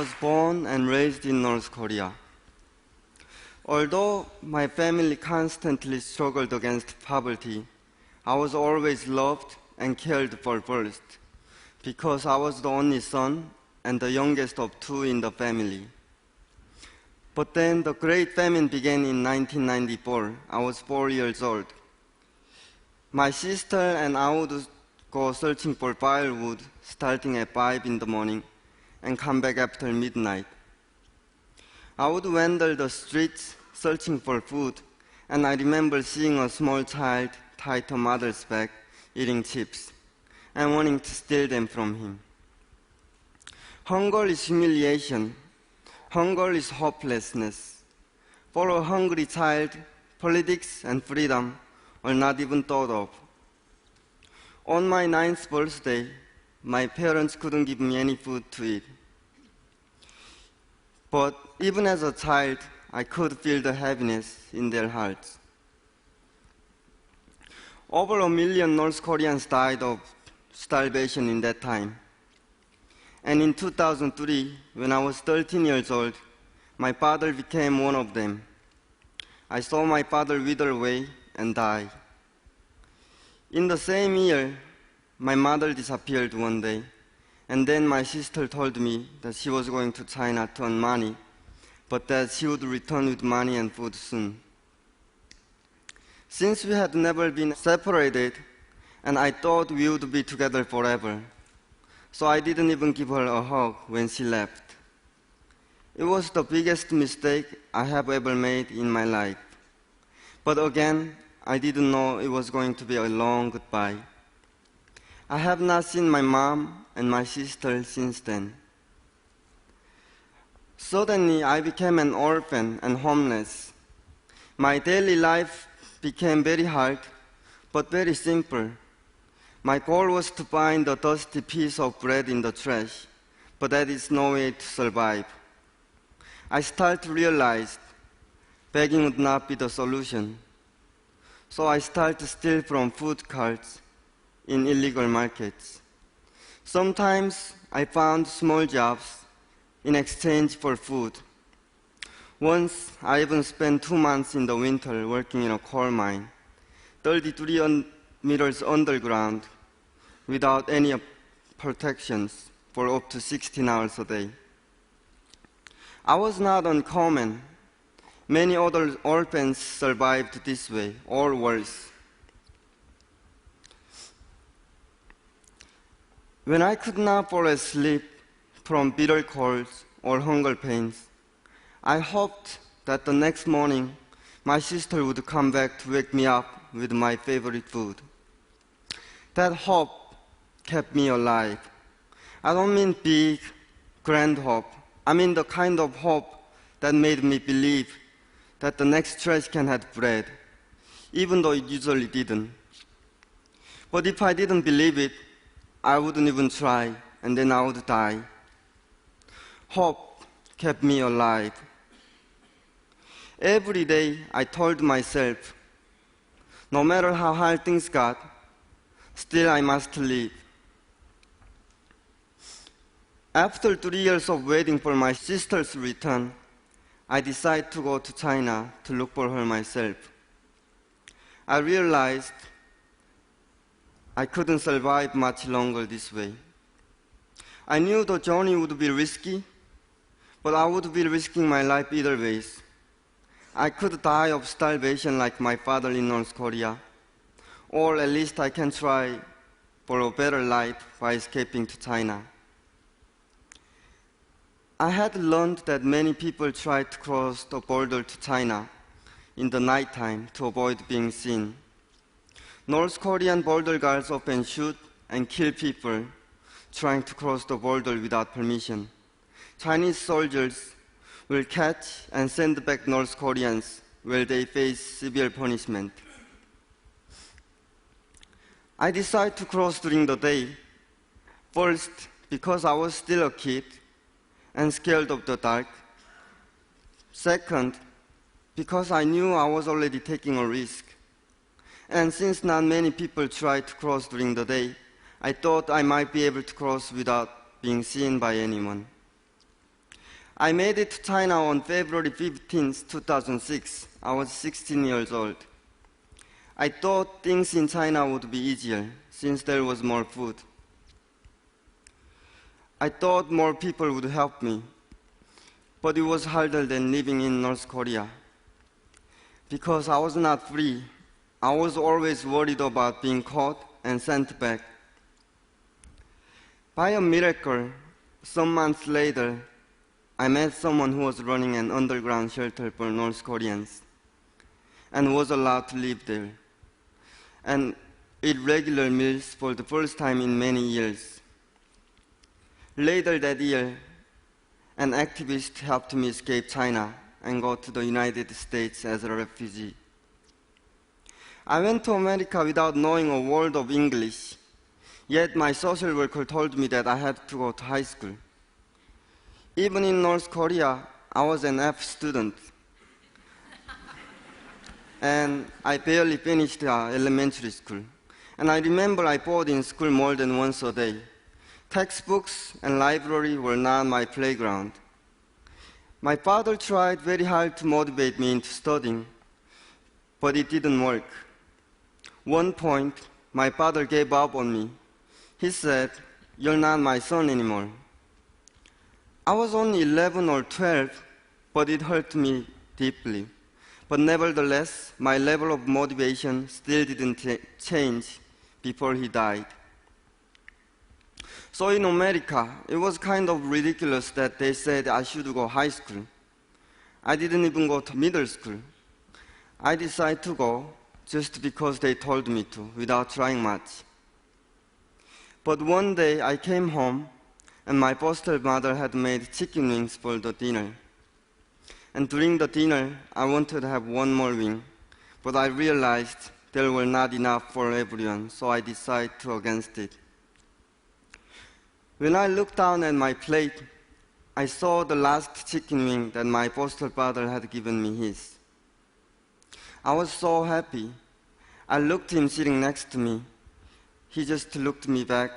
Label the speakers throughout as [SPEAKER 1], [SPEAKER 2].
[SPEAKER 1] was born and raised in North Korea. Although my family constantly struggled against poverty, I was always loved and cared for first, because I was the only son and the youngest of two in the family. But then the Great Famine began in 1994. I was 4 years old. My sister and I would go searching for firewood starting at 5 in the morning and come back after midnight. I would wander the streets searching for food, and I remember seeing a small child tied to a mother's back eating chips and wanting to steal them from him. Hunger is humiliation. Hunger is hopelessness. For a hungry child, politics and freedom are not even thought of. On my 9th birthday, my parents couldn't give me any food to eat. But even as a child, I could feel the heaviness in their hearts. Over 1 million North Koreans died of starvation in that time. And in 2003, when I was 13 years old, my father became one of them. I saw my father wither away and die. In the same year, my mother disappeared one day, and then my sister told me that she was going to China to earn money, but that she would return with money and food soon. Since we had never been separated, and I thought we would be together forever, so I didn't even give her a hug when she left. It was the biggest mistake I have ever made in my life. But again, I didn't know it was going to be a long goodbye. I have not seen my mom and my sister since then. Suddenly, I became an orphan and homeless. My daily life became very hard, but very simple. My goal was to find a dusty piece of bread in the trash, but that is no way to survive. I started to realize begging would not be the solution. So I started to steal from food carts in illegal markets. Sometimes I found small jobs in exchange for food. Once I even spent 2 months in the winter working in a coal mine, 33 meters underground, without any protections for up to 16 hours a day. I was not uncommon. Many other orphans survived this way, or worse. When I could not fall asleep from bitter colds or hunger pains, I hoped that the next morning my sister would come back to wake me up with my favorite food. That hope kept me alive. I don't mean big, grand hope. I mean the kind of hope that made me believe that the next trash can had bread, even though it usually didn't. But if I didn't believe it, I wouldn't even try, and then I would die. Hope kept me alive. Every day I told myself, no matter how hard things got, still I must live. After 3 years of waiting for my sister's return, I decided to go to China to look for her myself. I realized I couldn't survive much longer this way. I knew the journey would be risky, but I would be risking my life either ways. I could die of starvation like my father in North Korea, or at least I can try for a better life by escaping to China. I had learned that many people try to cross the border to China in the nighttime to avoid being seen. North Korean border guards often shoot and kill people trying to cross the border without permission. Chinese soldiers will catch and send back North Koreans where they face severe punishment. I decided to cross during the day. First, because I was still a kid and scared of the dark. Second, because I knew I was already taking a risk. And since not many people try to cross during the day, I thought I might be able to cross without being seen by anyone. I made it to China on February 15, 2006. I was 16 years old. I thought things in China would be easier since there was more food. I thought more people would help me, but it was harder than living in North Korea. Because I was not free, I was always worried about being caught and sent back. By a miracle, some months later, I met someone who was running an underground shelter for North Koreans and was allowed to live there and eat regular meals for the first time in many years. Later that year, an activist helped me escape China and go to the United States as a refugee. I went to America without knowing a word of English, yet my social worker told me that I had to go to high school. Even in North Korea, I was an F student. And I barely finished elementary school. And I remember I bored in school more than once a day. Textbooks and library were not my playground. My father tried very hard to motivate me into studying, but it didn't work. One point, my father gave up on me. He said, "You're not my son anymore." I was only 11 or 12, but it hurt me deeply. But nevertheless, my level of motivation still didn't change before he died. So in America, it was kind of ridiculous that they said I should go high school. I didn't even go to middle school. I decided to go just because they told me to, without trying much. But one day I came home, and my foster mother had made chicken wings for the dinner. And during the dinner, I wanted to have one more wing, but I realized there were not enough for everyone, so I decided to against it. When I looked down at my plate, I saw the last chicken wing that my foster father had given me his. I was so happy. I looked at him sitting next to me. He just looked me back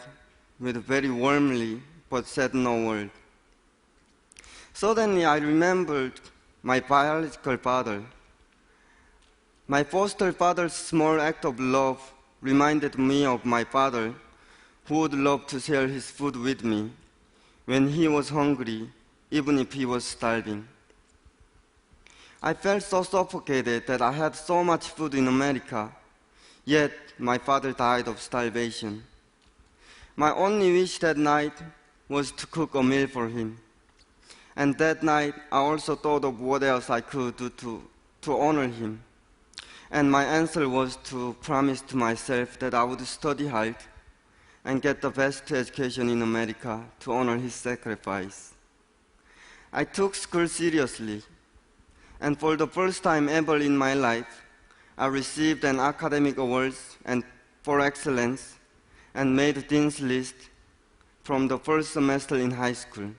[SPEAKER 1] with very warmly, but said no word. Suddenly I remembered my biological father. My foster father's small act of love reminded me of my father, who would love to share his food with me when he was hungry, even if he was starving. I felt so suffocated that I had so much food in America, yet my father died of starvation. My only wish that night was to cook a meal for him. And that night, I also thought of what else I could do to honor him. And my answer was to promise to myself that I would study hard and get the best education in America to honor his sacrifice. I took school seriously, and for the first time ever in my life, I received an academic award for excellence and made Dean's List from the first semester in high school.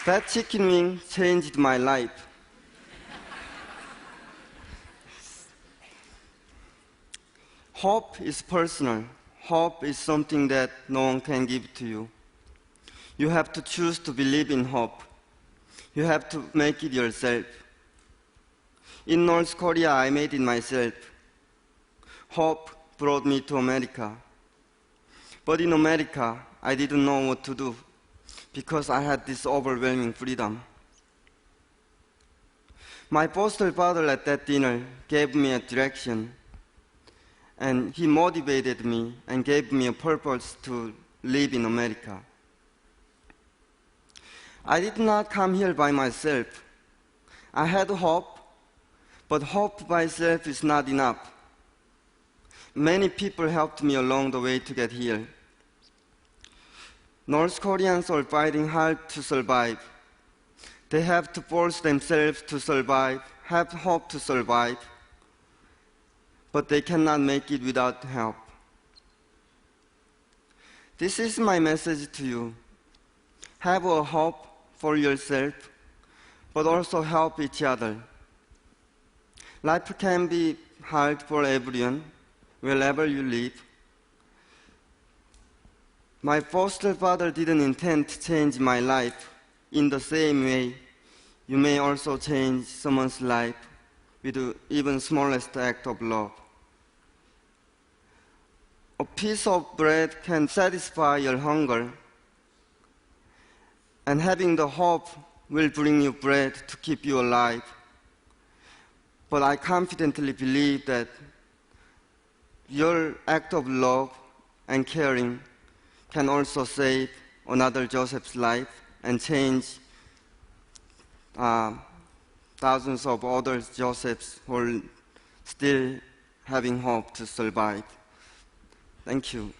[SPEAKER 1] That chicken wing changed my life. Hope is personal. Hope is something that no one can give to you. You have to choose to believe in hope. You have to make it yourself. In North Korea, I made it myself. Hope brought me to America. But in America, I didn't know what to do because I had this overwhelming freedom. My foster father at that dinner gave me a direction, and he motivated me and gave me a purpose to live in America. I did not come here by myself. I had hope, but hope by itself is not enough. Many people helped me along the way to get here. North Koreans are fighting hard to survive. They have to force themselves to survive, have hope to survive, but they cannot make it without help. This is my message to you. Have a hope for yourself, but also help each other. Life can be hard for everyone, wherever you live. My foster father didn't intend to change my life. In the same way, you may also change someone's life with the even smallest act of love. A piece of bread can satisfy your hunger, and having the hope will bring you bread to keep you alive. But I confidently believe that your act of love and caring can also save another Joseph's life and change thousands of other Josephs who are still having hope to survive. Thank you.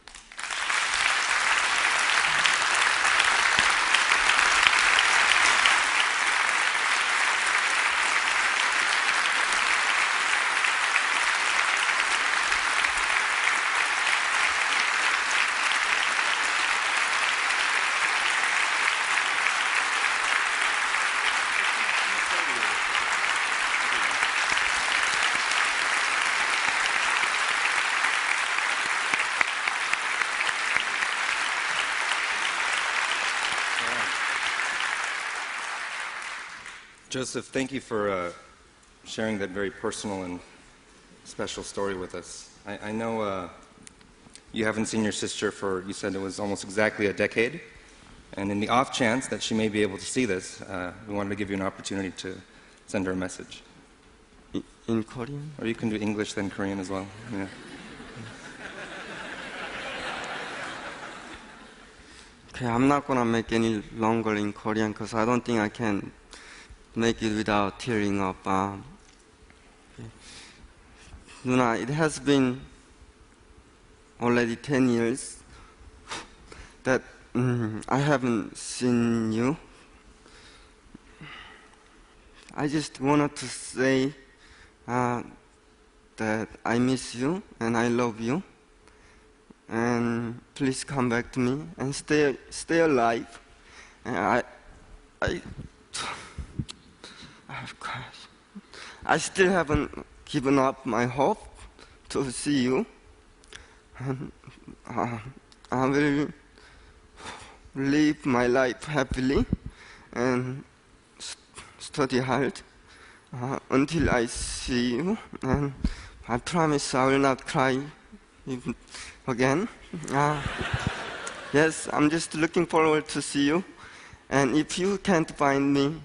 [SPEAKER 2] Joseph, thank you for sharing that very personal and special story with us. I know you haven't seen your sister for, you said it was almost exactly a decade, and in the off chance that she may be able to see this, we wanted to give you an opportunity to send her a message.
[SPEAKER 1] In Korean?
[SPEAKER 2] Or you can do English then Korean as well. Yeah.
[SPEAKER 1] Okay, I'm not gonna make any longer in Korean because I don't think I can make it without tearing up. Nuna, it has been already 10 years that I haven't seen you. I just wanted to say that I miss you and I love you. And please come back to me and stay alive. And I still haven't given up my hope to see you. And I will live my life happily and study hard until I see you. And I promise I will not cry again. Yes, I'm just looking forward to see you. And if you can't find me,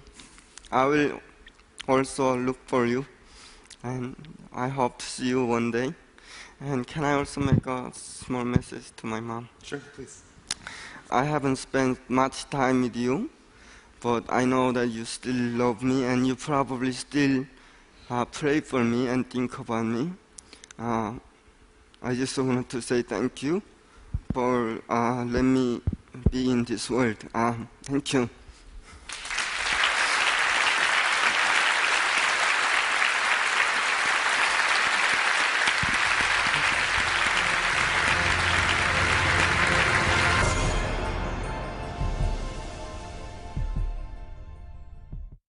[SPEAKER 1] I will also look for you. And I hope to see you one day. And can I also make a small message to my mom?
[SPEAKER 2] Sure, please.
[SPEAKER 1] I haven't spent much time with you, but I know that you still love me and you probably still pray for me and think about me. I just wanted to say thank you for letting me be in this world. Thank you.